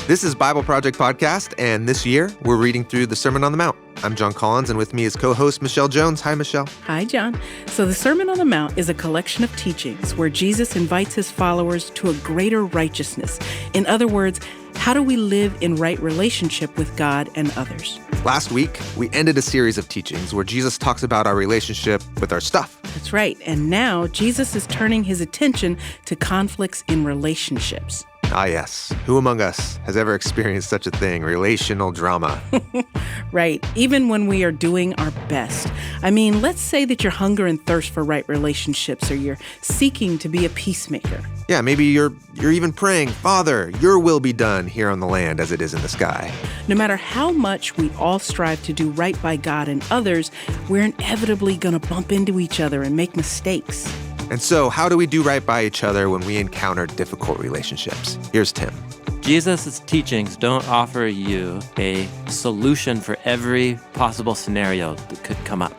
This is Bible Project Podcast, and this year we're reading through the Sermon on the Mount. I'm Jon Collins, and with me is co-host Michelle Jones. Hi, Michelle. Hi, John. So the Sermon on the Mount is a collection of teachings where Jesus invites his followers to a greater righteousness. In other words, how do we live in right relationship with God and others? Last week, we ended a series of teachings where Jesus talks about our relationship with our stuff. That's right. And now Jesus is turning his attention to conflicts in relationships. Ah, yes. Who among us has ever experienced such a thing, relational drama? Right. Even when we are doing our best. I mean, let's say that you're hunger and thirst for right relationships, or you're seeking to be a peacemaker. Yeah, maybe you're even praying, Father, your will be done here on the land as it is in the sky. No matter how much we all strive to do right by God and others, we're inevitably going to bump into each other and make mistakes. And so, how do we do right by each other when we encounter difficult relationships? Here's Tim. Jesus' teachings don't offer you a solution for every possible scenario that could come up.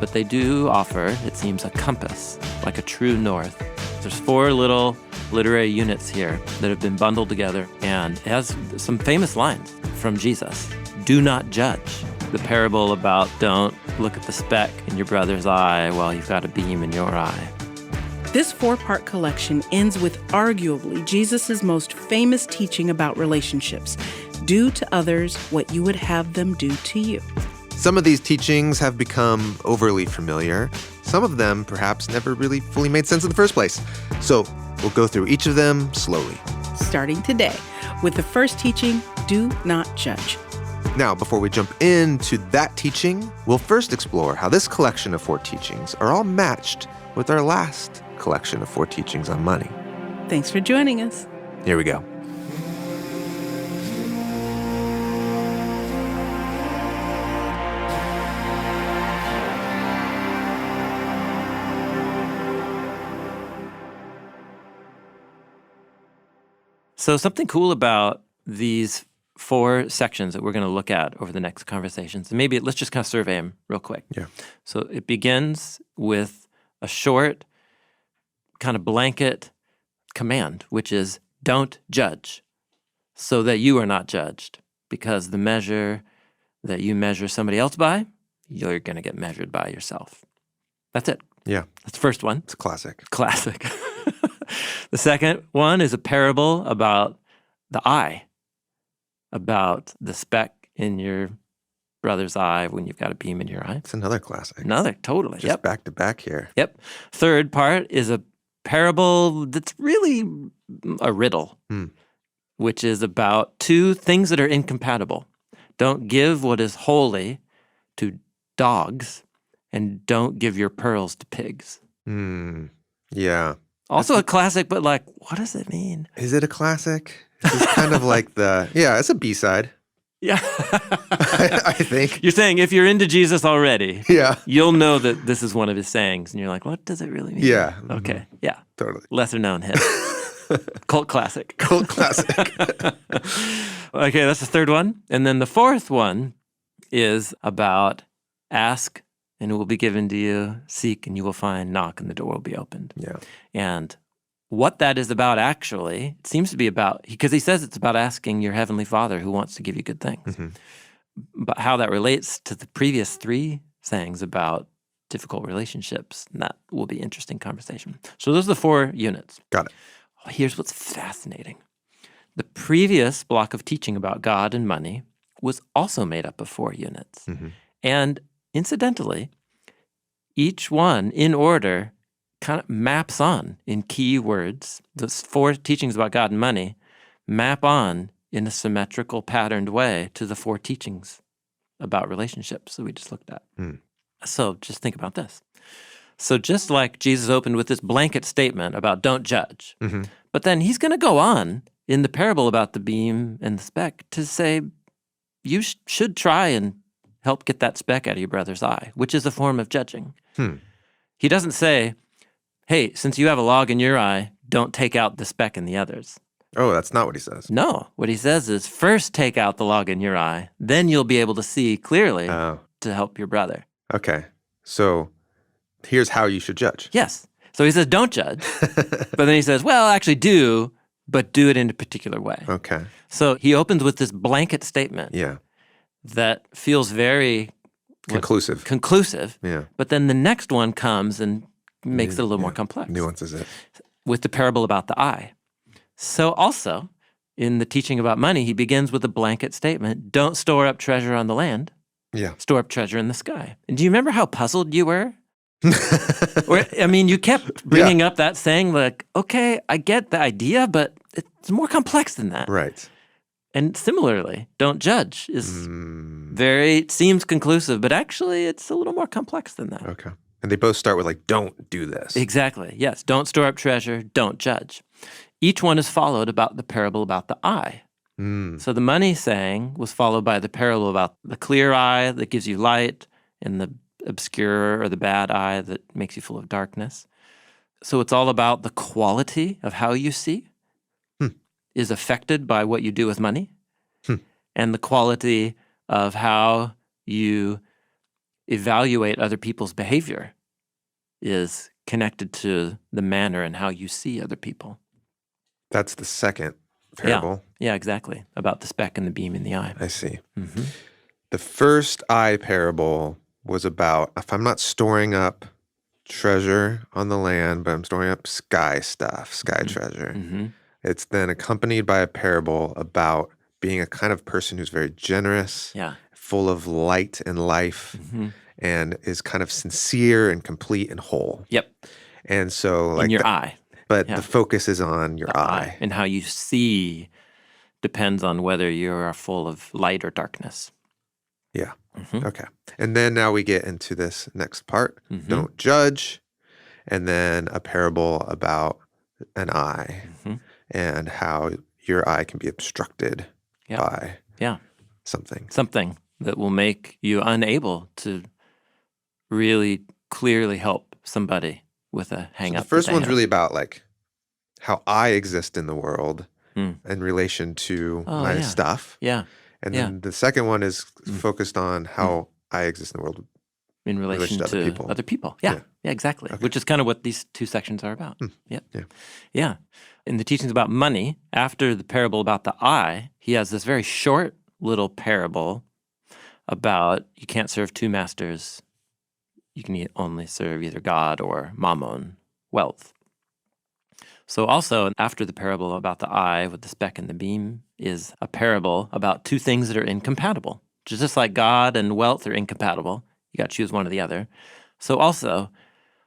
But they do offer, it seems, a compass, like a true north. There's 4 little literary units here that have been bundled together, and it has some famous lines from Jesus. Do not judge. The parable about don't look at the speck in your brother's eye while you've got a beam in your eye. This 4-part collection ends with arguably Jesus' most famous teaching about relationships. Do to others what you would have them do to you. Some of these teachings have become overly familiar. Some of them perhaps never really fully made sense in the first place. So we'll go through each of them slowly. Starting today with the first teaching, do not judge. Now, before we jump into that teaching, we'll first explore how this collection of 4 teachings are all matched with our last collection of 4 teachings on money. Thanks for joining us. Here we go. So something cool about these 4 sections that we're going to look at over the next conversations, and maybe let's just kind of survey them real quick. Yeah. So it begins with a short kind of blanket command, which is don't judge so that you are not judged, because the measure that you measure somebody else by, you're going to get measured by yourself. That's it. Yeah. That's the first one. It's a classic. Classic. The second one is a parable about the eye, about the speck in your brother's eye when you've got a beam in your eye. It's another classic. Another, totally. Just back to back here. Yep. Third part is a parable that's really a riddle, which is about 2 things that are incompatible. Don't give what is holy to dogs, and don't give your pearls to pigs. Yeah. Also a classic, but like, what does it mean? Is it a classic? It's kind of like it's a B-side. Yeah. I think. You're saying if you're into Jesus already, Yeah. you'll know that this is one of his sayings. And you're like, what does it really mean? Yeah. Okay. Yeah. Totally. Lesser known hit. Cult classic. Cult classic. Okay, that's the third one. And then the fourth one is about ask and it will be given to you, seek and you will find, knock and the door will be opened. Yeah. And what that is about actually, it seems to be about, because he says it's about asking your heavenly Father who wants to give you good things. But how that relates to the previous 3 sayings about difficult relationships, that will be interesting conversation. So those are the 4 units. Got it. Here's what's fascinating. The previous block of teaching about God and money was also made up of 4 units. And incidentally, each one in order kind of maps on in key words. Those 4 teachings about God and money map on in a symmetrical, patterned way to the 4 teachings about relationships that we just looked at. So just think about this. So just like Jesus opened with this blanket statement about don't judge, but then he's going to go on in the parable about the beam and the speck to say you should try and help get that speck out of your brother's eye, which is a form of judging. He doesn't say, hey, since you have a log in your eye, don't take out the speck in the others. Oh, that's not what he says. No, what he says is first take out the log in your eye, then you'll be able to see clearly to help your brother. Okay, so here's how you should judge. Yes. So he says don't judge, but then he says, well, actually do, but do it in a particular way. Okay. So he opens with this blanket statement Yeah. that feels very Conclusive. Yeah. But then the next one comes and makes it a little more complex. Nuances it. With the parable about the eye. So also, in the teaching about money, he begins with a blanket statement, don't store up treasure on the land, Yeah. store up treasure in the sky. And do you remember how puzzled you were? You kept bringing up that saying like, okay, I get the idea, but it's more complex than that. Right. And similarly, don't judge is seems conclusive, but actually it's a little more complex than that. Okay. And they both start with like, don't do this. Exactly. Yes. Don't store up treasure. Don't judge. Each one is followed about the parable about the eye. So the money saying was followed by the parable about the clear eye that gives you light and the obscure or the bad eye that makes you full of darkness. So it's all about the quality of how you see is affected by what you do with money and the quality of how you evaluate other people's behavior is connected to the manner and how you see other people. That's the second parable. Yeah, exactly. About the speck and the beam in the eye. I see. The first eye parable was about if I'm not storing up treasure on the land, but I'm storing up sky stuff, sky treasure. It's then accompanied by a parable about being a kind of person who's very generous, full of light and life, and is kind of sincere and complete and whole. Yep. And so like in your eye. But the focus is on your eye. And how you see depends on whether you're full of light or darkness. Yeah. Okay. And then now we get into this next part. Don't judge. And then a parable about an eye and how your eye can be obstructed by something. Something that will make you unable to really clearly help somebody with a hang-up. So the first one's really about like how I exist in the world in relation to my stuff. Yeah. And then the second one is focused on how I exist in the world in relation to other people. Yeah, exactly. Okay. Which is kind of what these two sections are about. Yeah. In the teachings about money, after the parable about the eye, he has this very short little parable about you can't serve two masters. You can only serve either God or mammon, wealth. So also, after the parable about the eye with the speck and the beam is a parable about two things that are incompatible. Just like God and wealth are incompatible. You got to choose one or the other. So also,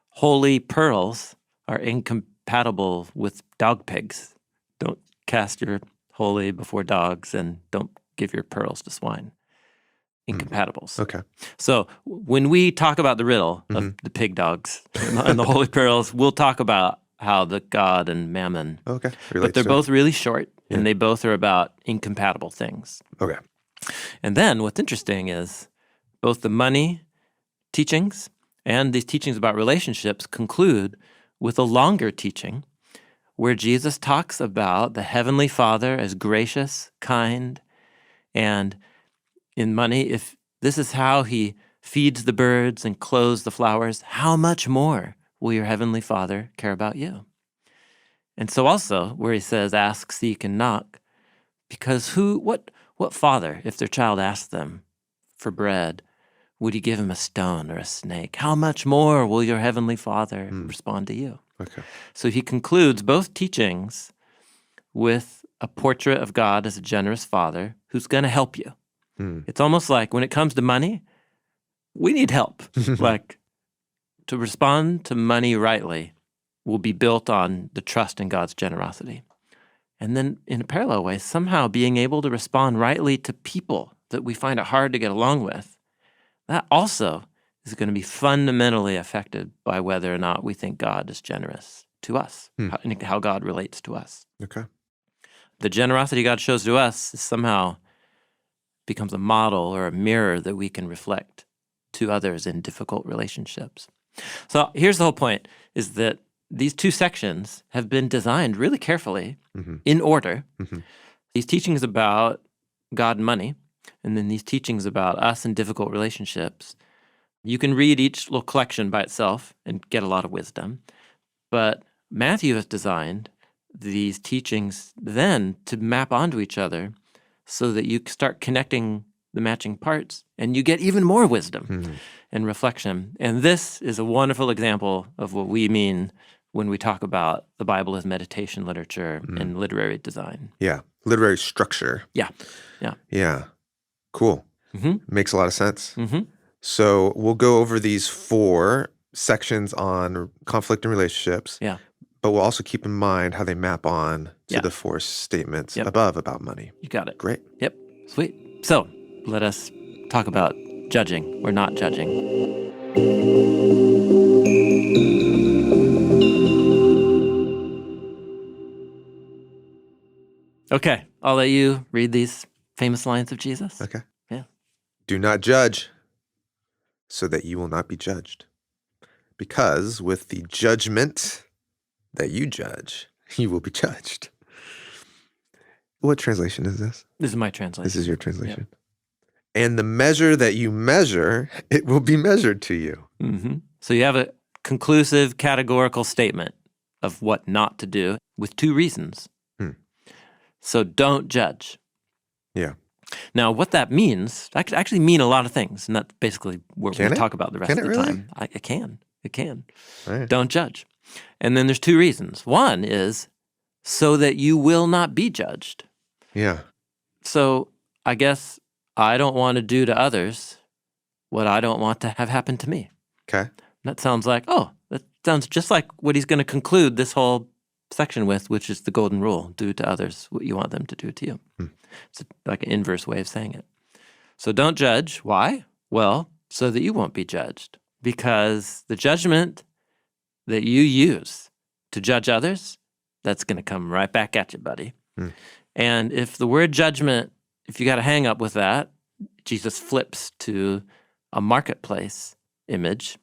holy pearls are incompatible with dog pigs. Don't cast your holy before dogs and don't give your pearls to swine. Incompatibles. Okay. So when we talk about the riddle of the pig dogs and the holy pearls, we'll talk about how the God and mammon. Okay. But they're both really short, and they both are about incompatible things. Okay. And then what's interesting is both the money teachings and these teachings about relationships conclude with a longer teaching where Jesus talks about the Heavenly Father as gracious, kind, and in money, if this is how he feeds the birds and clothes the flowers, how much more will your Heavenly Father care about you? And so also where he says, ask, seek, and knock, because what father, if their child asks them for bread, would he give him a stone or a snake? How much more will your Heavenly Father respond to you? Okay. So he concludes both teachings with a portrait of God as a generous father who's going to help you. It's almost like when it comes to money, we need help. Like to respond to money rightly will be built on the trust in God's generosity. And then in a parallel way, somehow being able to respond rightly to people that we find it hard to get along with, that also is going to be fundamentally affected by whether or not we think God is generous to us, how God relates to us. Okay. The generosity God shows to us is somehow becomes a model or a mirror that we can reflect to others in difficult relationships. So here's the whole point, is that these two sections have been designed really carefully in order. These teachings about God and money, and then these teachings about us and difficult relationships. You can read each little collection by itself and get a lot of wisdom. But Matthew has designed these teachings then to map onto each other so that you start connecting the matching parts and you get even more wisdom and reflection. And this is a wonderful example of what we mean when we talk about the Bible as meditation literature and literary design. Yeah. Literary structure. Yeah. Yeah. Cool. Makes a lot of sense. Mm-hmm. So we'll go over these 4 sections on conflict and relationships. Yeah. But we'll also keep in mind how they map on to Yeah. the 4 statements above about money. You got it. Great. Yep. Sweet. So let us talk about judging or not judging. Okay, I'll let you read these famous lines of Jesus. Okay. Yeah. Do not judge so that you will not be judged. Because with the judgment that you judge, you will be judged. What translation is this? This is my translation. This is your translation. Yep. And the measure that you measure, it will be measured to you. Mm-hmm. So you have a conclusive categorical statement of what not to do with 2 reasons. So don't judge. Yeah. Now, what that means, that could actually mean a lot of things, and that's basically what we talk about the rest of the really? time. It can. Right. Don't judge. And then there's 2 reasons. One is so that you will not be judged. Yeah. So I guess I don't want to do to others what I don't want to have happen to me. Okay. That sounds just like what he's going to conclude this whole section with, which is the golden rule: do to others what you want them to do to you. It's like an inverse way of saying it. So don't judge. Why? Well, so that you won't be judged. Because the judgment that you use to judge others, that's going to come right back at you, buddy. And if the word judgment, if you got a hang up with that, Jesus flips to a marketplace image,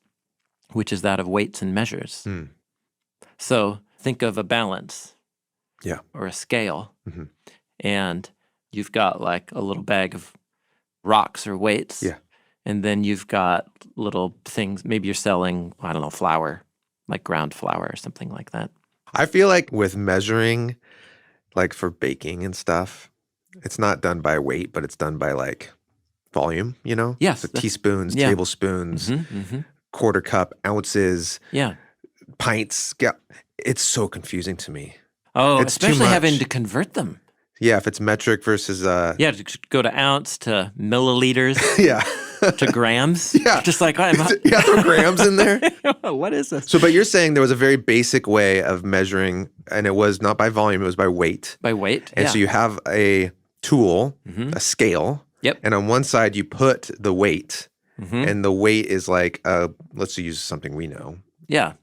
which is that of weights and measures. So think of a balance or a scale, and you've got like a little bag of rocks or weights, and then you've got little things, maybe you're selling, I don't know, flour, like ground flour or something like that. I feel like with measuring, like for baking and stuff, it's not done by weight, but it's done by like volume, you know? Yes. So teaspoons, tablespoons, quarter cup, ounces, pints. Yeah. It's so confusing to me. Oh, it's especially having to convert them. Yeah, if it's metric versus... to go to ounce to milliliters to grams. Yeah. Just like... throw grams in there. What is this? So, but you're saying there was a very basic way of measuring, and it was not by volume, it was by weight. By weight, And so you have a tool, a scale, and on one side you put the weight, and the weight is like, let's use something we know. Yeah.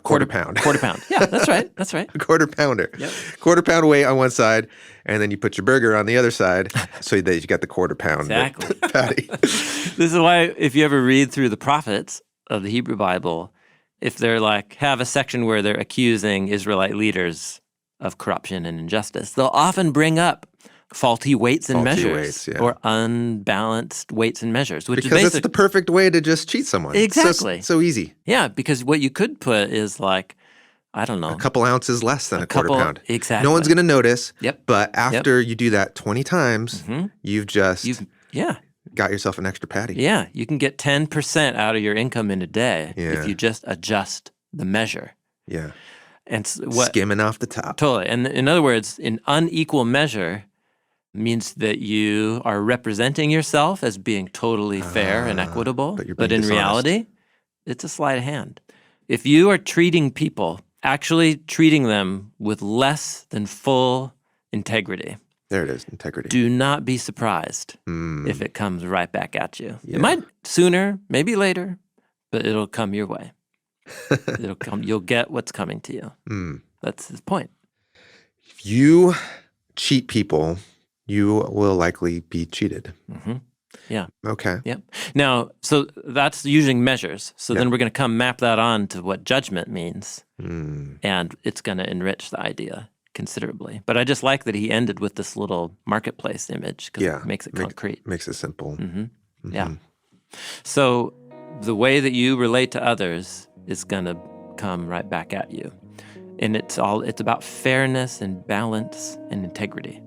Quarter pound. Quarter pound. Yeah, that's right. A quarter pounder. Yep. Quarter pound weight on one side, and then you put your burger on the other side so that you got the quarter pound patty. This is why if you ever read through the prophets of the Hebrew Bible, if they're like, have a section where they're accusing Israelite leaders of corruption and injustice, they'll often bring up faulty weights and measures or unbalanced weights and measures, which because is it's the perfect way to just cheat someone. Exactly. So easy. Yeah, because what you could put is like, I don't know. A couple ounces less than a quarter pound. Exactly. No one's going to notice. Yep. But after you do that 20 times, you've got yourself an extra patty. Yeah, you can get 10% out of your income in a day if you just adjust the measure. Yeah. And skimming off the top. Totally. And in other words, an unequal measure means that you are representing yourself as being totally fair and equitable, but in reality, it's a sleight of hand. If you are treating people, actually treating them with less than full integrity. There it is, integrity. Do not be surprised if it comes right back at you. Yeah. It might sooner, maybe later, but it'll come your way. It'll come. You'll get what's coming to you. That's his point. If you cheat people, you will likely be cheated. Yeah. Okay. Yep. Now, so that's using measures. So then we're going to come map that on to what judgment means, and it's going to enrich the idea considerably. But I just like that he ended with this little marketplace image because it makes it concrete. Makes it simple. Yeah. So the way that you relate to others is going to come right back at you. And it's about fairness and balance and integrity.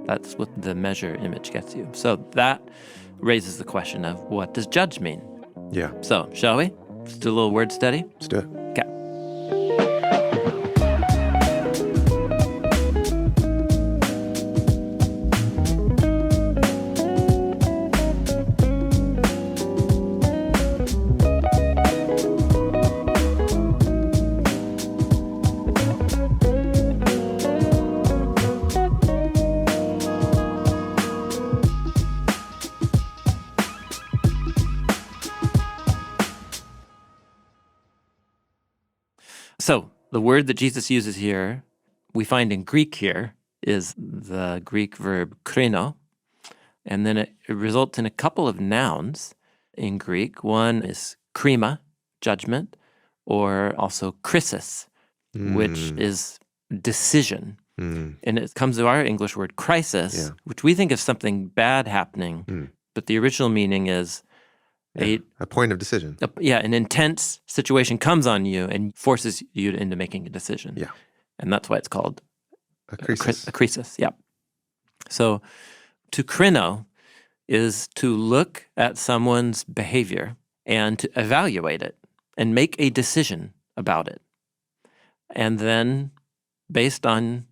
That's what the measure image gets you. So that raises the question of, what does judge mean? Yeah. So, shall we? Let's do a little word study. Let's do it. Okay. So the word that Jesus uses here, we find in Greek here, is the Greek verb krino, and then it results in a couple of nouns in Greek. One is krima, judgment, or also krisis, which is decision. And it comes to our English word crisis, which we think of something bad happening, but the original meaning is a point of decision. An intense situation comes on you and forces you into making a decision. Yeah. And that's why it's called A crisis. a crisis. Yeah. So to krino is to look at someone's behavior and to evaluate it and make a decision about it. And then based on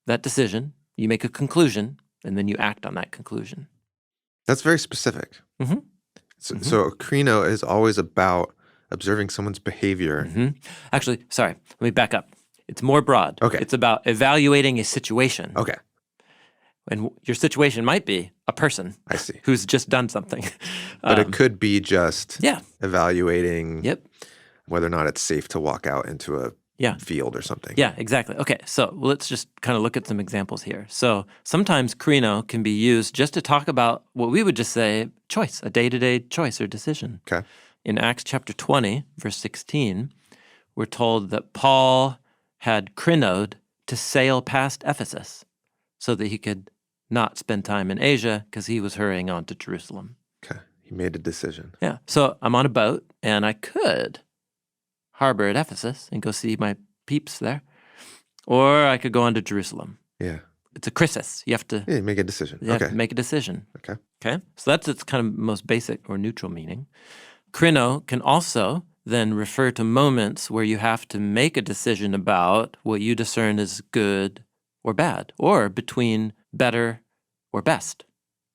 that decision, you make a conclusion and then you act on that conclusion. That's very specific. Mm-hmm. So krino is always about observing someone's behavior. Mm-hmm. Actually, sorry, let me back up. It's more broad. Okay. It's about evaluating a situation. Okay. And your situation might be a person. I see. Who's just done something. But it could be just Yeah. evaluating Yep. whether or not it's safe to walk out into a Yeah. field or something. Yeah, exactly. Okay, so let's just kind of look at some examples here. So sometimes krino can be used just to talk about what we would just say choice, a day-to-day choice or decision. Okay. In Acts chapter 20, verse 16, we're told that Paul had krinoed to sail past Ephesus so that he could not spend time in Asia because he was hurrying on to Jerusalem. Okay. He made a decision. Yeah, so I'm on a boat and I could harbor at Ephesus and go see my peeps there, or I could go on to Jerusalem. Yeah. It's a crisis. You have to, Make a decision. you have Okay. to make a decision. Okay. Okay? So that's its kind of most basic or neutral meaning. Krino can also then refer to moments where you have to make a decision about what you discern as good or bad, or between better or best.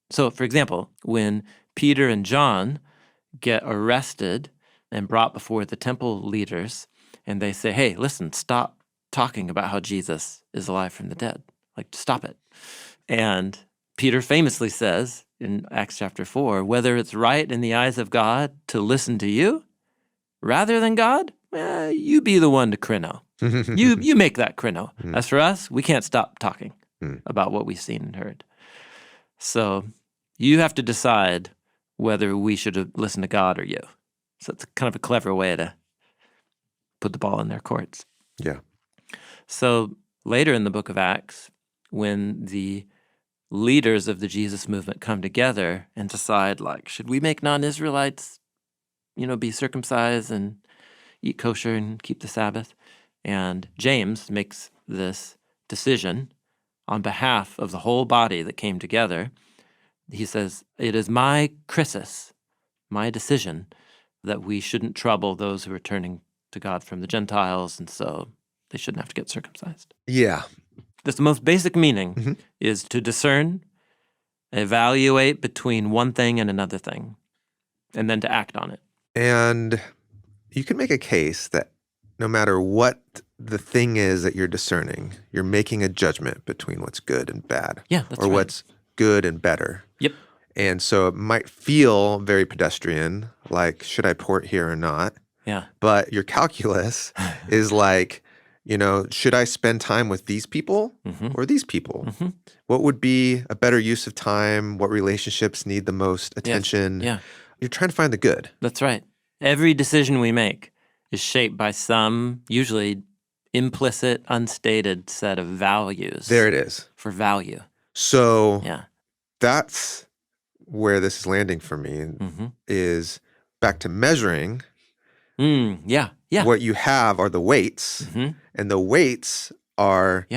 So, for example, when Peter and John get arrested and brought before the temple leaders, and they say, hey, listen, stop talking about how Jesus is alive from the dead. Like, stop it. And Peter famously says in Acts chapter 4, whether it's right in the eyes of God to listen to you rather than God, you be the one to krino. You make that krino. As for us, we can't stop talking about what we've seen and heard. So you have to decide whether we should listen to God or you. So it's kind of a clever way to put the ball in their courts. Yeah. So later in the book of Acts, when the leaders of the Jesus movement come together and decide, like, should we make non-Israelites, be circumcised and eat kosher and keep the Sabbath? And James makes this decision on behalf of the whole body that came together. He says, it is my krisis, my decision, that we shouldn't trouble those who are turning to God from the Gentiles, and so they shouldn't have to get circumcised. Yeah. That's the most basic meaning, is to discern, evaluate between one thing and another thing, and then to act on it. And you can make a case that no matter what the thing is that you're discerning, you're making a judgment between what's good and bad. Yeah, that's or right. what's good and better. Yep. And so it might feel very pedestrian, like, should I port here or not? Yeah. But your calculus is like, should I spend time with these people or these people? What would be a better use of time? What relationships need the most attention? Yeah. You're trying to find the good. That's right. Every decision we make is shaped by some, usually implicit, unstated set of values. There it is. For value. So Yeah. that's where this is landing for me, is back to measuring. Yeah. What you have are the weights, and the weights are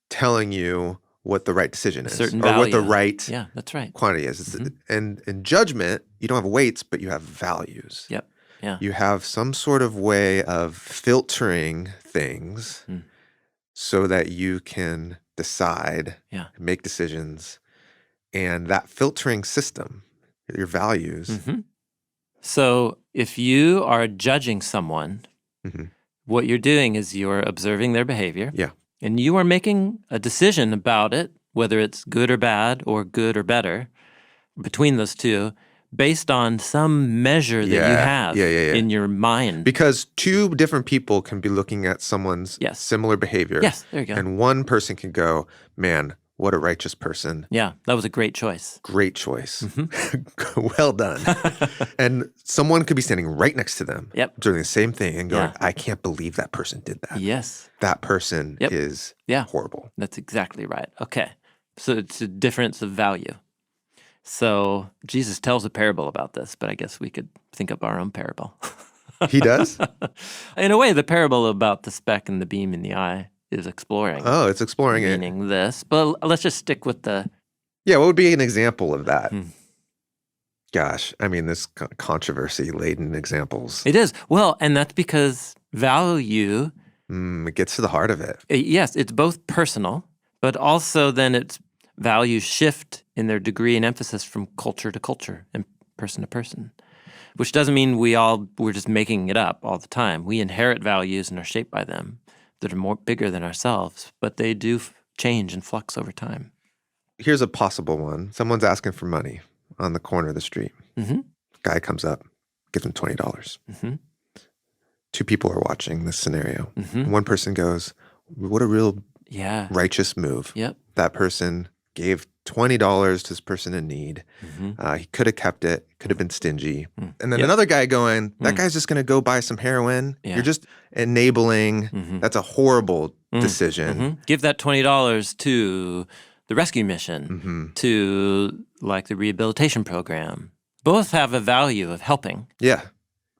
telling you what the right decision is, certain or value. what the right that's right. quantity is. And in judgment, you don't have weights, but you have values. Yep. Yeah. You have some sort of way of filtering things so that you can decide, make decisions, and that filtering system, your values. So if you are judging someone, what you're doing is you're observing their behavior. Yeah. And you are making a decision about it, whether it's good or bad or good or better, between those two, based on some measure that you have in your mind. Because two different people can be looking at someone's similar behavior. Yes, there you go. And one person can go, man, what a righteous person. Yeah, that was a great choice. Great choice. Well done. And someone could be standing right next to them doing the same thing and going, I can't believe that person did that. Yes. That person is horrible. That's exactly right. Okay. So it's a difference of value. So Jesus tells a parable about this, but I guess we could think up our own parable. He does? In a way, the parable about the speck and the beam in the eye is exploring. Oh, it's exploring meaning this. But let's just stick with the... Yeah, what would be an example of that? Gosh, I mean, this controversy-laden examples. It is. Well, and that's because value... it gets to the heart of it. Yes, it's both personal, but also then it's values shift in their degree and emphasis from culture to culture and person to person, which doesn't mean we're just making it up all the time. We inherit values and are shaped by them that are more bigger than ourselves, but they do change and flux over time. Here's a possible one. Someone's asking for money on the corner of the street. Guy comes up, gives him $20. Two people are watching this scenario. One person goes, what a real righteous move. That person gave $20 to this person in need. He could have kept it, could have been stingy. And then another guy going, that guy's just going to go buy some heroin. You're just enabling. That's a horrible decision. Give that $20 to the rescue mission, to like the rehabilitation program. Both have a value of helping. Yeah.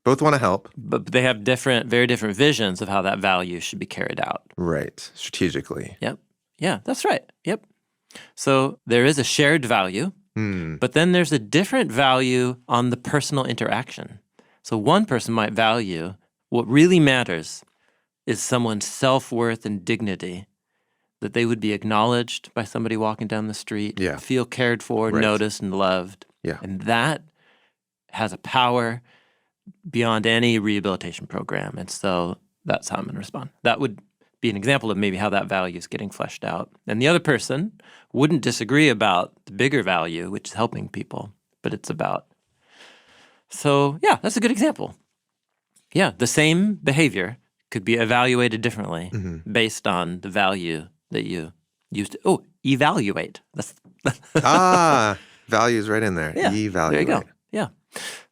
Both want to help. But they have very different visions of how that value should be carried out. Right. Strategically. Yep. Yeah, that's right. Yep. So there is a shared value, but then there's a different value on the personal interaction. So one person might value what really matters is someone's self-worth and dignity, that they would be acknowledged by somebody walking down the street, feel cared for, noticed, and loved. And that has a power beyond any rehabilitation program. And so that's how I'm going to respond. That would be an example of maybe how that value is getting fleshed out. And the other person wouldn't disagree about the bigger value, which is helping people, but it's about. So yeah, that's a good example. Yeah, the same behavior could be evaluated differently based on the value that you used to. Oh, evaluate. That's value's right in there. Yeah, Evaluate. there you go. Yeah,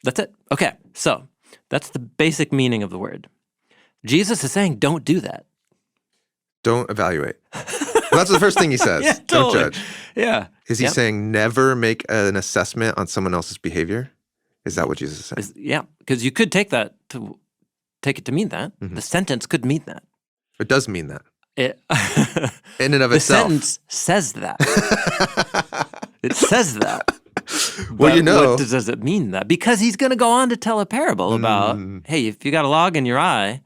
that's it. Okay, so that's the basic meaning of the word. Jesus is saying, don't do that. Don't evaluate. Well, that's the first thing he says. Don't judge. Yeah. Is he saying never make an assessment on someone else's behavior? Is that what Jesus is saying? Yeah, because you could take it to mean that. The sentence could mean that. It does mean that. In and of the itself. The sentence says that. It says that. Well, what does it mean that? Because he's going to go on to tell a parable about, hey, if you got a log in your eye,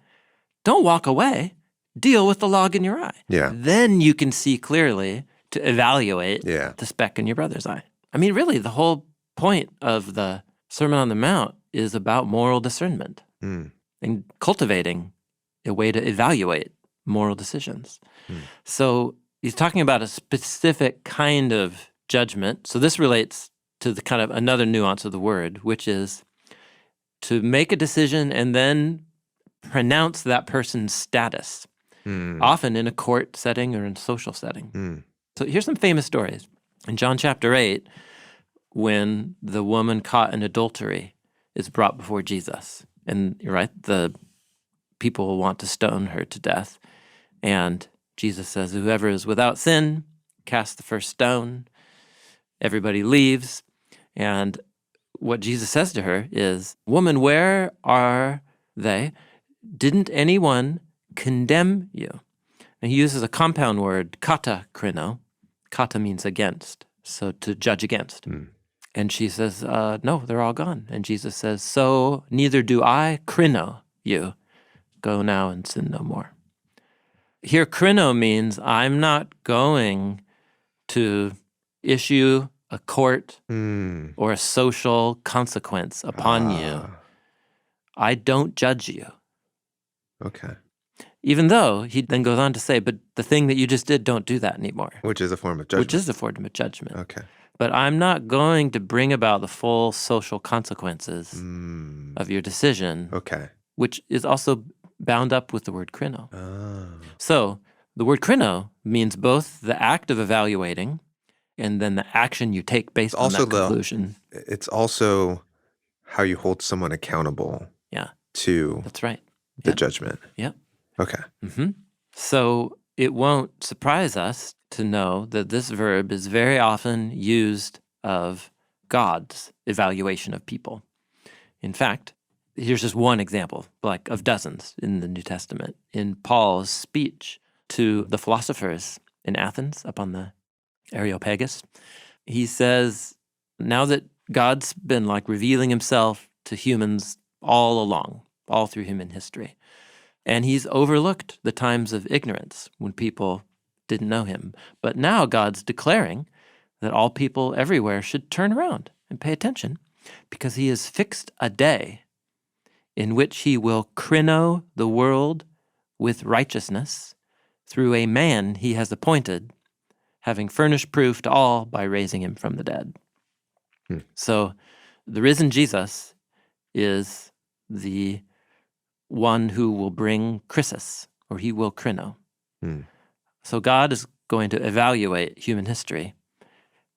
don't walk away. Deal with the log in your eye. Yeah. Then you can see clearly to evaluate the speck in your brother's eye. I mean, really, the whole point of the Sermon on the Mount is about moral discernment and cultivating a way to evaluate moral decisions. So he's talking about a specific kind of judgment. So this relates to the kind of another nuance of the word, which is to make a decision and then pronounce that person's status, often in a court setting or in a social setting. So here's some famous stories. In John chapter 8, when the woman caught in adultery is brought before Jesus, and you're right, the people want to stone her to death, and Jesus says, whoever is without sin, cast the first stone. Everybody leaves, and what Jesus says to her is, woman, where are didn't anyone condemn you? And he uses a compound word, kata krino. Kata means against, so to judge against. And she says, no, they're all gone. And Jesus says, so neither do I krino you. Go now and sin no more. Here, krino means I'm not going to issue a court or a social consequence upon you. I don't judge you. Okay. Even though he then goes on to say, but the thing that you just did, don't do that anymore. Which is a form of judgment. Which is a form of judgment. Okay. But I'm not going to bring about the full social consequences of your decision. Okay. Which is also bound up with the word krino. Oh. So the word krino means both the act of evaluating and then the action you take based on that conclusion. It's also how you hold someone accountable to that's right. the judgment. Yep. Okay. So it won't surprise us to know that this verb is very often used of God's evaluation of people. In fact, here's just one example, like of dozens in the New Testament. In Paul's speech to the philosophers in Athens up on the Areopagus, he says, now that God's been like revealing himself to humans all along, all through human history, and he's overlooked the times of ignorance when people didn't know him. But now God's declaring that all people everywhere should turn around and pay attention because he has fixed a day in which he will krino the world with righteousness through a man he has appointed, having furnished proof to all by raising him from the dead. So the risen Jesus is the one who will bring krisis, or he will krino. So God is going to evaluate human history.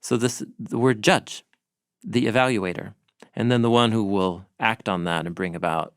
So the word judge, the evaluator, and then the one who will act on that and bring about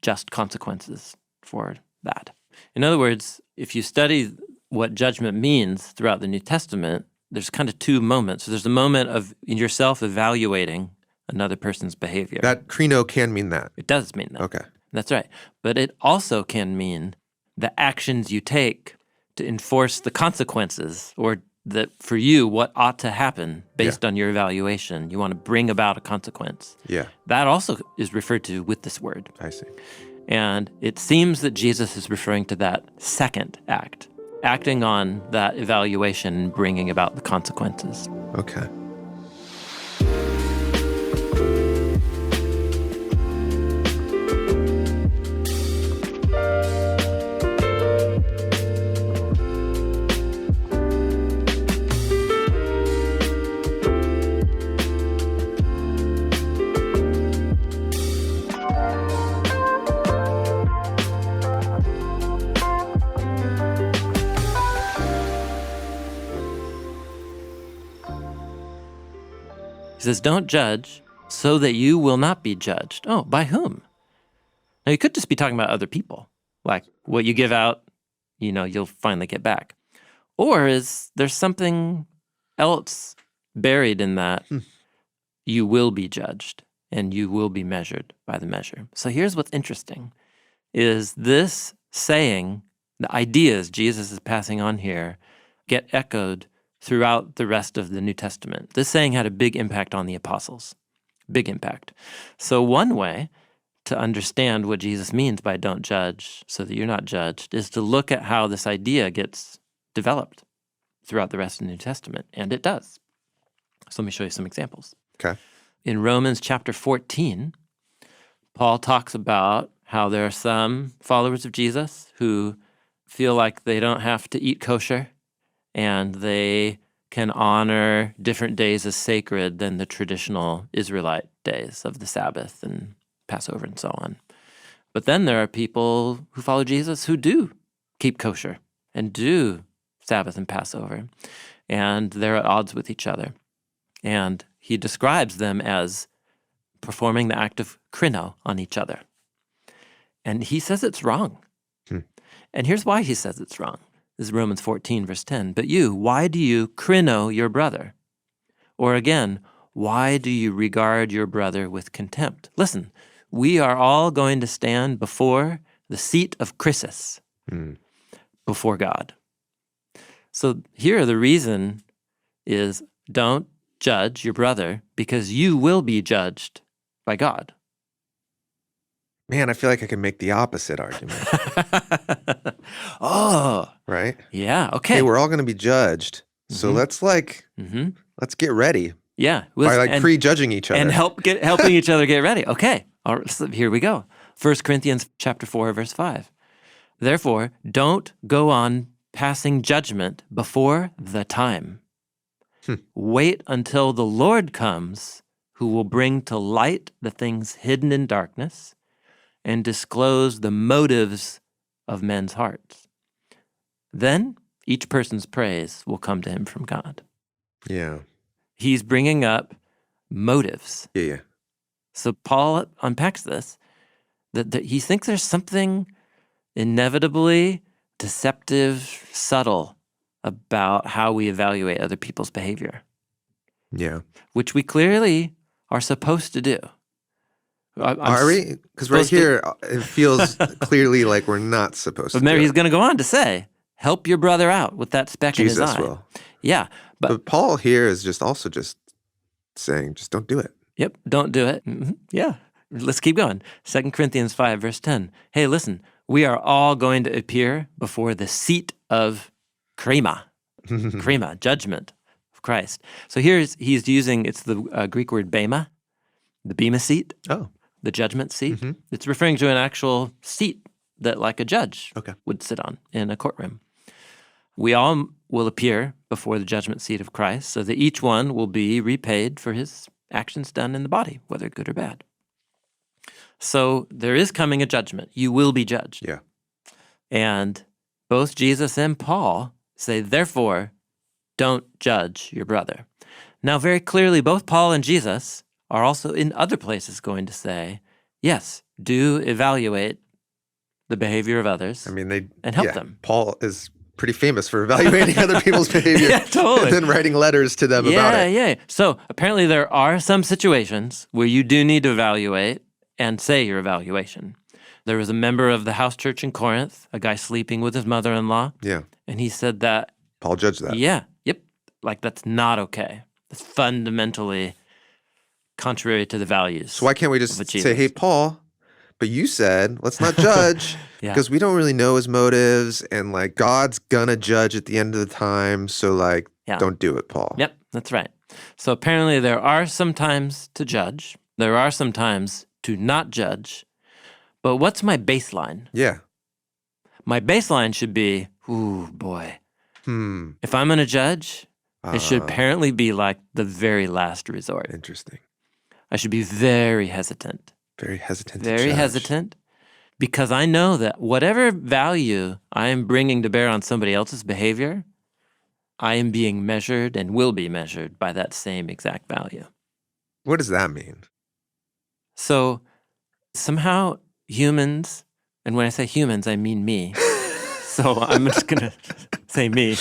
just consequences for that. In other words, if you study what judgment means throughout the New Testament, there's kind of two moments. There's a moment of yourself evaluating another person's behavior. That krino can mean that. It does mean that. Okay. That's right. But it also can mean the actions you take to enforce the consequences, or that for you, what ought to happen based on your evaluation. You want to bring about a consequence. Yeah. That also is referred to with this word. I see. And it seems that Jesus is referring to that second act, acting on that evaluation and bringing about the consequences. Okay. He says, don't judge so that you will not be judged. Oh, by whom? Now, you could just be talking about other people, like what you give out, you'll finally get back. Or is there something else buried in that? You will be judged and you will be measured by the measure. So here's what's interesting, is this saying, the ideas Jesus is passing on here, get echoed throughout the rest of the New Testament. This saying had a big impact on the apostles, big impact. So one way to understand what Jesus means by don't judge so that you're not judged is to look at how this idea gets developed throughout the rest of the New Testament, and it does. So let me show you some examples. Okay. In Romans chapter 14, Paul talks about how there are some followers of Jesus who feel like they don't have to eat kosher, and they can honor different days as sacred than the traditional Israelite days of the Sabbath and Passover and so on. But then there are people who follow Jesus who do keep kosher and do Sabbath and Passover, and they're at odds with each other. And he describes them as performing the act of krino on each other. And he says it's wrong. And here's why he says it's wrong. This is Romans 14, verse 10. But you, why do you krino your brother? Or again, why do you regard your brother with contempt? Listen, we are all going to stand before the seat of Christus, before God. So here the reason is don't judge your brother because you will be judged by God. Man, I feel like I can make the opposite argument. Oh. Right? Yeah, okay. Hey, we're all going to be judged. So let's let's get ready. Yeah. By prejudging each other. And helping each other get ready. Okay. All right, so here we go. 1 Corinthians chapter 4, verse 5. Therefore, don't go on passing judgment before the time. Wait until the Lord comes, who will bring to light the things hidden in darkness and disclose the motives of men's hearts. Then each person's praise will come to him from God. Yeah. He's bringing up motives. Yeah. So Paul unpacks this, that he thinks there's something inevitably deceptive, subtle about how we evaluate other people's behavior. Yeah. Which we clearly are supposed to do. Are we? Because right here, it feels clearly like we're not supposed to. But maybe he's going to go on to say, help your brother out with that speck in his eye. Jesus will. Yeah. But Paul here is also saying, just don't do it. Yep, don't do it. Yeah. Let's keep going. 2 Corinthians 5, verse 10. Hey, listen, we are all going to appear before the seat of krima, judgment of Christ. So he's using, it's the Greek word bema, the bema seat. Oh. The judgment seat. It's referring to an actual seat that like a judge would sit on in a courtroom. We all will appear before the judgment seat of Christ so that each one will be repaid for his actions done in the body, whether good or bad. So there is coming a judgment. You will be judged. Yeah. And both Jesus and Paul say, therefore, don't judge your brother. Now, very clearly, both Paul and Jesus are also in other places going to say, yes, do evaluate the behavior of others and help them. Paul is pretty famous for evaluating other people's behavior and then writing letters to them about it. Yeah. So apparently there are some situations where you do need to evaluate and say your evaluation. There was a member of the house church in Corinth, a guy sleeping with his mother-in-law. Yeah. And he said that. Paul judged that. Yeah. Yep. Like that's not okay. That's fundamentally contrary to the values. So why can't we just say, hey, Paul, but you said, let's not judge because we don't really know his motives and like God's gonna judge at the end of the time. So like, don't do it, Paul. Yep, that's right. So apparently there are some times to judge. There are some times to not judge. But what's my baseline? Yeah. My baseline should be, ooh, boy. If I'm gonna judge, it should apparently be like the very last resort. Interesting. I should be very hesitant. Very hesitant. Very hesitant, because I know that whatever value I am bringing to bear on somebody else's behavior, I am being measured and will be measured by that same exact value. What does that mean? So somehow humans, and when I say humans, I mean me. So I'm just going to say me.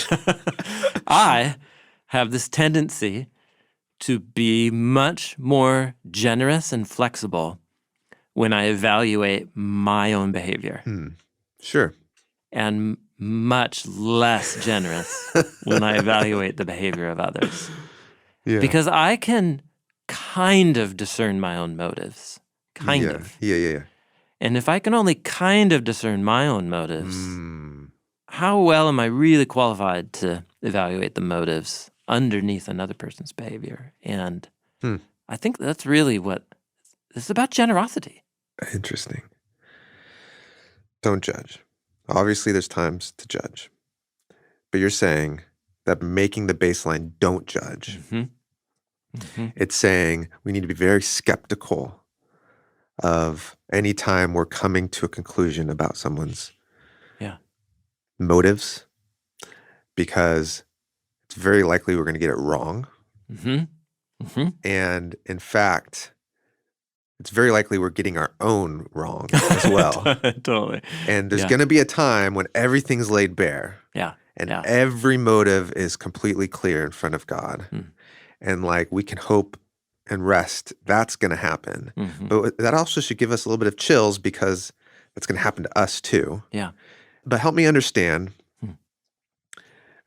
I have this tendency to be much more generous and flexible when I evaluate my own behavior. Sure. And much less generous when I evaluate the behavior of others. Yeah. Because I can kind of discern my own motives. Kind of. Yeah. And if I can only kind of discern my own motives, how well am I really qualified to evaluate the motives underneath another person's behavior? And I think that's really what it's about, generosity. Interesting. Don't judge. Obviously, there's times to judge. But you're saying that making the baseline don't judge. It's saying we need to be very skeptical of any time we're coming to a conclusion about someone's motives, because it's very likely we're going to get it wrong. And in fact, it's very likely we're getting our own wrong as well. Totally. And there's going to be a time when everything's laid bare. And every motive is completely clear in front of God. And like we can hope and rest, that's going to happen. Mm-hmm. But that also should give us a little bit of chills because that's going to happen to us too. Yeah. But help me understand,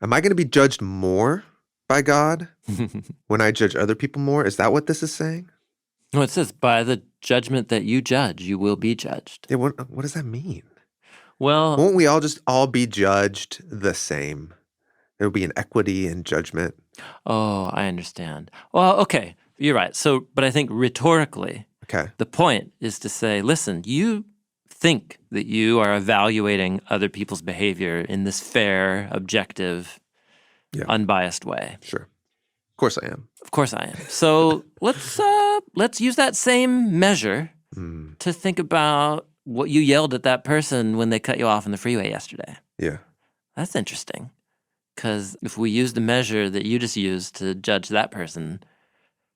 am I going to be judged more by God when I judge other people more? Is that what this is saying? No, it says, by the judgment that you judge, you will be judged. Yeah, what does that mean? Well, Won't we all be judged the same? There will be an equity in judgment. oh, I understand. Well, okay, you're right. So, but I think rhetorically, Okay. the point is to say, listen, you think that you are evaluating other people's behavior in this fair, objective, unbiased way. Sure. Of course I am. Of course I am. So let's use that same measure to think about what you yelled at that person when they cut you off on the freeway yesterday. Yeah. That's interesting. Because if we use the measure that you just used to judge that person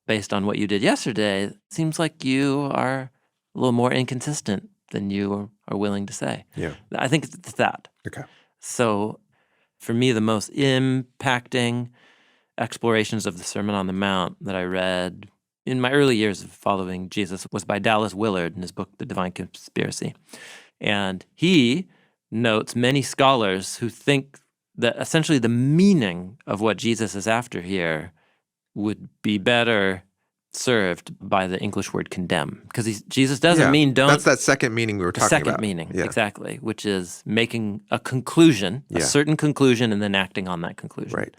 based on what you did yesterday, it seems like you are a little more inconsistent than you are willing to say. Yeah. I think it's that. Okay. So for me, the most impacting explorations of the Sermon on the Mount that I read in my early years of following Jesus was by Dallas Willard in his book, The Divine Conspiracy. And he notes many scholars who think that essentially the meaning of what Jesus is after here would be better served by the English word condemn. Because Jesus doesn't mean don't. That's that second meaning we were talking about. Second meaning, exactly, which is making a conclusion, a certain conclusion, and then acting on that conclusion. Right.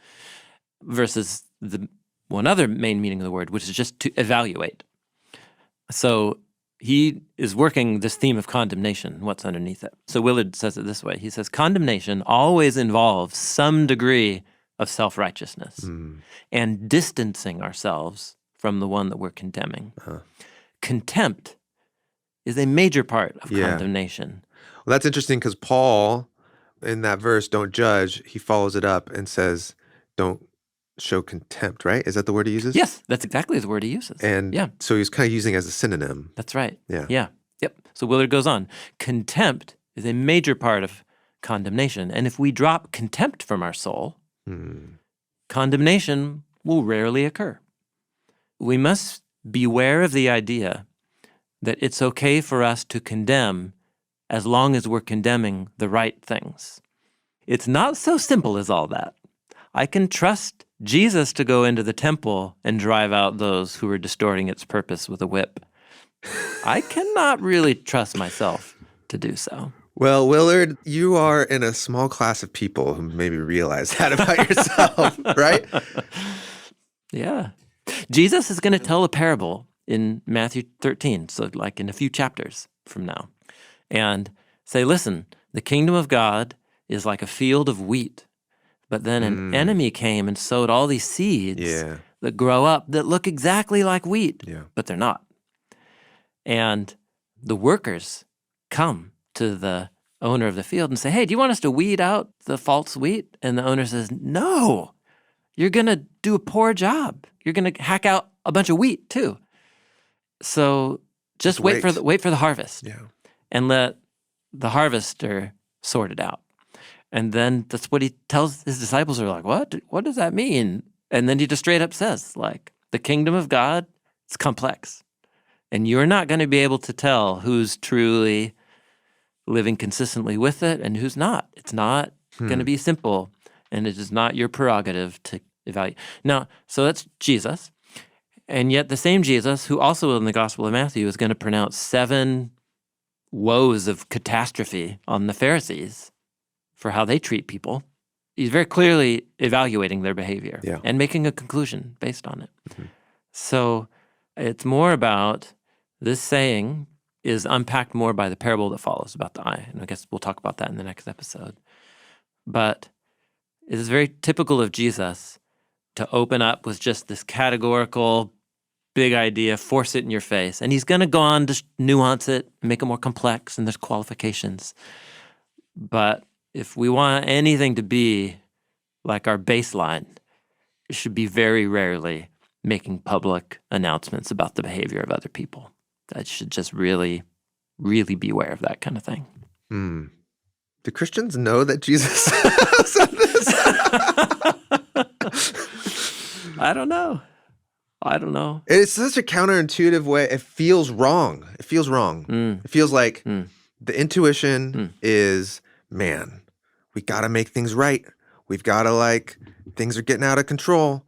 Versus the one other main meaning of the word, which is just to evaluate. So he is working this theme of condemnation, what's underneath it. So Willard says it this way. He says, condemnation always involves some degree of self-righteousness and distancing ourselves from the one that we're condemning. Contempt is a major part of condemnation. Well, that's interesting because Paul, in that verse, don't judge, he follows it up and says, don't show contempt, right? Is that the word he uses? Yes, that's exactly the word he uses. And so he's kind of using it as a synonym. That's right. Yeah. Yep. So Willard goes on. Contempt is a major part of condemnation. And if we drop contempt from our soul, condemnation will rarely occur. We must beware of the idea that it's okay for us to condemn as long as we're condemning the right things. It's not so simple as all that. I can trust Jesus to go into the temple and drive out those who are distorting its purpose with a whip. I cannot really trust myself to do so. Well, Willard, you are in a small class of people who maybe realize that about yourself, right? Yeah. Jesus is going to tell a parable in Matthew 13, so like in a few chapters from now, and say, listen, the kingdom of God is like a field of wheat. But then an enemy came and sowed all these seeds that grow up that look exactly like wheat, but they're not. And the workers come to the owner of the field and say, hey, do you want us to weed out the false wheat? And the owner says, no, you're going to do a poor job. You're going to hack out a bunch of wheat too. So just wait for the harvest and let the harvester sort it out. And then that's what he tells his disciples are like, what? What does that mean? And then he just straight up says, like, the kingdom of God, it's complex. And you're not going to be able to tell who's truly living consistently with it and who's not. It's not going to be simple, and it is not your prerogative to evaluate. Now, so that's Jesus. And yet the same Jesus, who also in the Gospel of Matthew is going to pronounce 7 woes of catastrophe on the Pharisees for how they treat people, he's very clearly evaluating their behavior and making a conclusion based on it. So it's more about this saying is unpacked more by the parable that follows about the eye. And I guess we'll talk about that in the next episode. But it is very typical of Jesus to open up with just this categorical big idea, force it in your face. And he's going to go on to nuance it, make it more complex, and there's qualifications. But if we want anything to be like our baseline, it should be very rarely making public announcements about the behavior of other people. That should just really, really beware of that kind of thing. Do Christians know that Jesus said this? I don't know. I don't know. It's such a counterintuitive way. It feels wrong. It feels wrong. It feels like the intuition is, man, we got to make things right. We've got to things are getting out of control.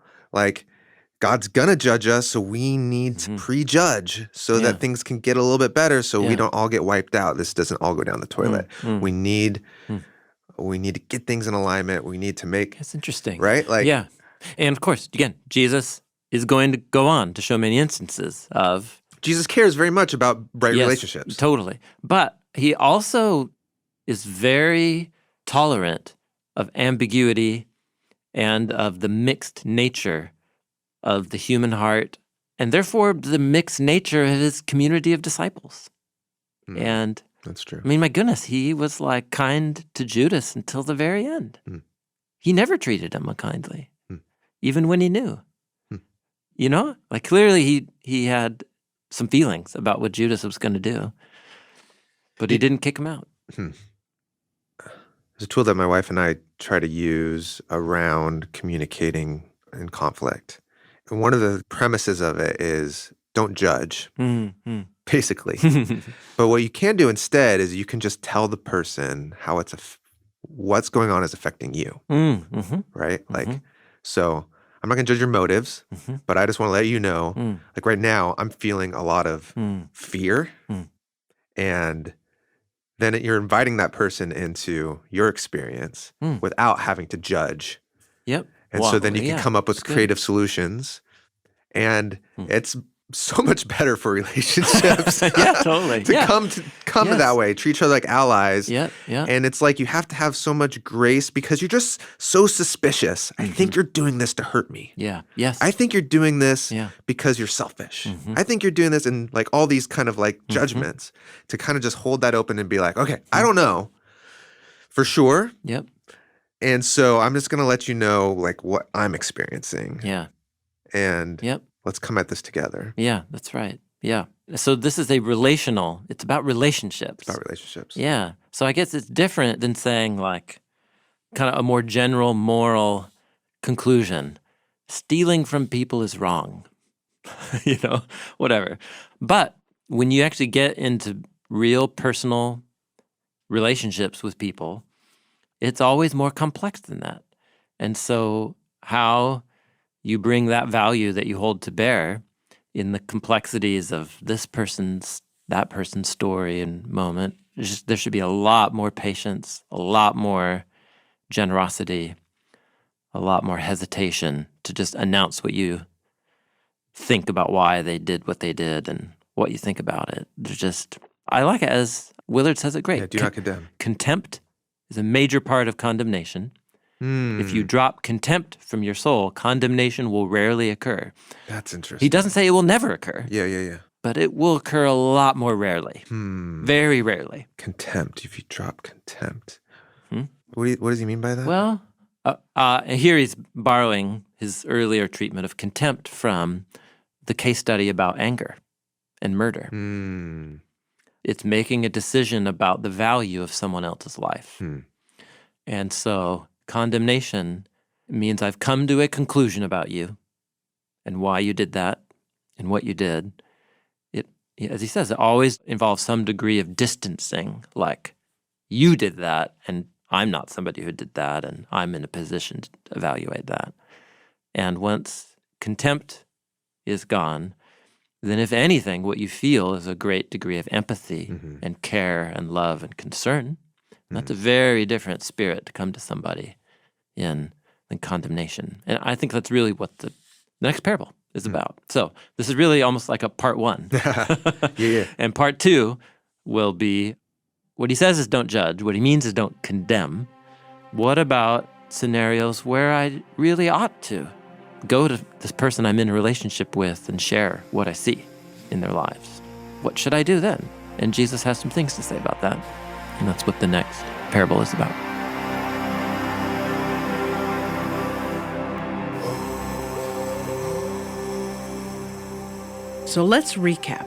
God's going to judge us, so we need to prejudge so that things can get a little bit better so we don't all get wiped out. This doesn't all go down the toilet. We need to get things in alignment. We need to make... That's interesting. Right? Yeah. And of course, again, Jesus is going to go on to show many instances of... Jesus cares very much about right relationships. Totally. But he also is very tolerant of ambiguity and of the mixed nature of the human heart, and therefore the mixed nature of his community of disciples. And that's true. I mean, my goodness, he was kind to Judas until the very end. He never treated him unkindly, even when he knew. You know, clearly he had some feelings about what Judas was going to do, but he didn't kick him out. There's a tool that my wife and I try to use around communicating in conflict. And one of the premises of it is don't judge, basically. But what you can do instead is you can just tell the person how what's going on is affecting you, right? So I'm not going to judge your motives, but I just want to let you know, right now I'm feeling a lot of fear, and then you're inviting that person into your experience without having to judge. Yep. And so then you can come up with creative solutions, and it's so much better for relationships. Yeah, totally. to come that way, treat each other like allies. Yeah. And it's you have to have so much grace because you're just so suspicious. I think you're doing this to hurt me. Yeah. Yes. I think you're doing this because you're selfish. I think you're doing this, and all these kind of judgments to kind of just hold that open and be okay, I don't know for sure. Yep. And so I'm just going to let you know what I'm experiencing. Yeah. And let's come at this together. Yeah, that's right. Yeah. So this is it's about relationships. It's about relationships. Yeah. So I guess it's different than saying kind of a more general moral conclusion. Stealing from people is wrong. Whatever. But when you actually get into real personal relationships with people, it's always more complex than that. And so how you bring that value that you hold to bear in the complexities of that person's story and moment, there should be a lot more patience, a lot more generosity, a lot more hesitation to just announce what you think about why they did what they did and what you think about it. I like it as Willard says it great. Yeah, do not condemn. Contempt is a major part of condemnation. If you drop contempt from your soul, condemnation will rarely occur. That's interesting. He doesn't say it will never occur. Yeah. But it will occur a lot more rarely. Very rarely. Contempt. If you drop contempt. What does he mean by that? Well, here he's borrowing his earlier treatment of contempt from the case study about anger and murder. It's making a decision about the value of someone else's life. And so condemnation means I've come to a conclusion about you and why you did that and what you did. As he says, it always involves some degree of distancing, you did that and I'm not somebody who did that and I'm in a position to evaluate that. And once contempt is gone, then if anything, what you feel is a great degree of empathy and care and love and concern. And that's a very different spirit to come to somebody in than condemnation. And I think that's really what the next parable is about. So this is really almost like a part one. Yeah. And part two will be, what he says is don't judge. What he means is don't condemn. What about scenarios where I really ought to go to this person I'm in a relationship with and share what I see in their lives? What should I do then? And Jesus has some things to say about that. And that's what the next parable is about. So let's recap.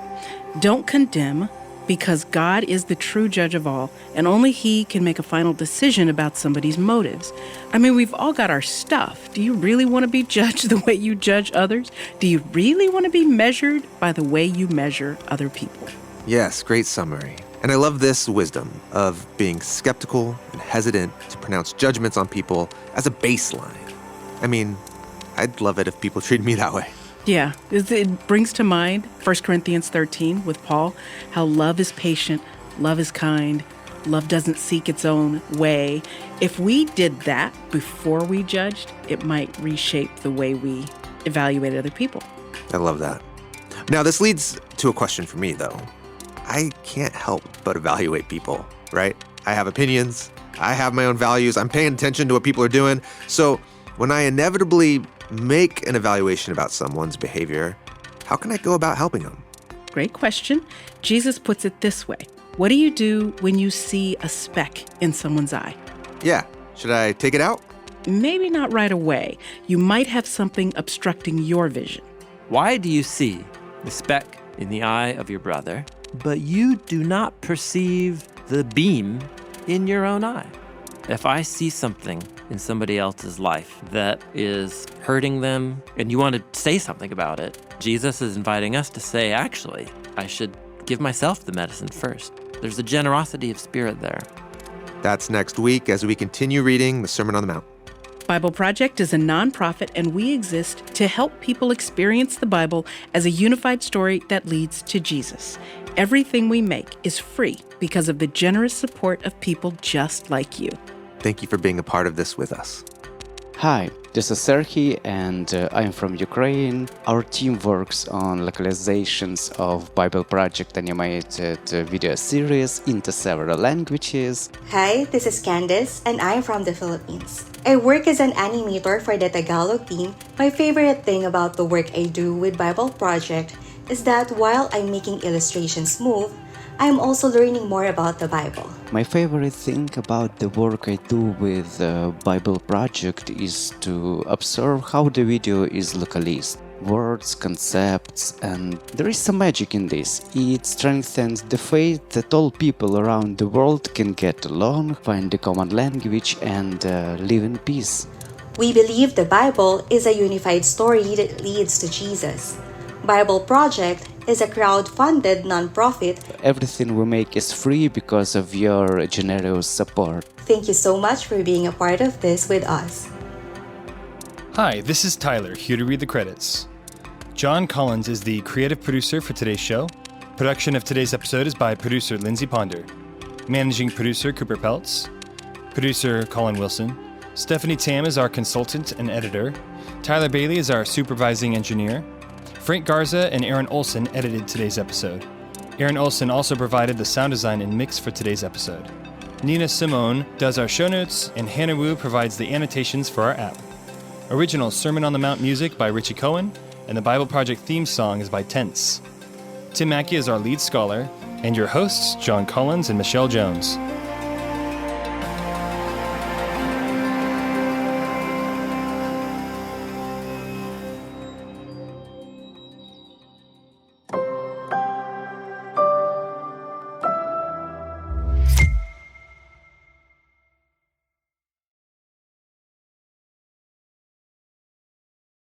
Don't condemn because God is the true judge of all, and only He can make a final decision about somebody's motives. I mean, we've all got our stuff. Do you really want to be judged the way you judge others? Do you really want to be measured by the way you measure other people? Yes, great summary. And I love this wisdom of being skeptical and hesitant to pronounce judgments on people as a baseline. I mean, I'd love it if people treated me that way. Yeah, it brings to mind 1 Corinthians 13 with Paul, how love is patient, love is kind, love doesn't seek its own way. If we did that before we judged, it might reshape the way we evaluate other people. I love that. Now, this leads to a question for me, though. I can't help but evaluate people, right? I have opinions. I have my own values. I'm paying attention to what people are doing. So when I inevitably make an evaluation about someone's behavior, how can I go about helping them? Great question. Jesus puts it this way. What do you do when you see a speck in someone's eye? Yeah. Should I take it out? Maybe not right away. You might have something obstructing your vision. Why do you see the speck in the eye of your brother, but you do not perceive the beam in your own eye? If I see something in somebody else's life that is hurting them and you want to say something about it, Jesus is inviting us to say, actually, I should give myself the medicine first. There's a generosity of spirit there. That's next week as we continue reading the Sermon on the Mount. Bible Project is a nonprofit, and we exist to help people experience the Bible as a unified story that leads to Jesus. Everything we make is free because of the generous support of people just like you. Thank you for being a part of this with us. Hi, this is Serhi, and I'm from Ukraine. Our team works on localizations of Bible Project animated video series into several languages. Hi, this is Candice, and I'm from the Philippines. I work as an animator for the Tagalog team. My favorite thing about the work I do with Bible Project is that while I'm making illustrations smooth, I'm also learning more about the Bible. My favorite thing about the work I do with Bible Project is to observe how the video is localized. Words, concepts, and there is some magic in this. It strengthens the faith that all people around the world can get along, find a common language, and live in peace. We believe the Bible is a unified story that leads to Jesus. Bible Project is a crowd-funded nonprofit. Everything we make is free because of your generous support. Thank you so much for being a part of this with us. Hi, this is Tyler, here to read the credits. Jon Collins is the creative producer for today's show. Production of today's episode is by producer Lindsey Ponder. Managing producer Cooper Peltz. Producer Colin Wilson. Stephanie Tam is our consultant and editor. Tyler Bailey is our supervising engineer. Frank Garza and Aaron Olsen edited today's episode. Aaron Olsen also provided the sound design and mix for today's episode. Nina Simone does our show notes, and Hannah Wu provides the annotations for our app. Original Sermon on the Mount music by Richie Cohen, and the Bible Project theme song is by Tense. Tim Mackie is our lead scholar, and your hosts, Jon Collins and Michelle Jones.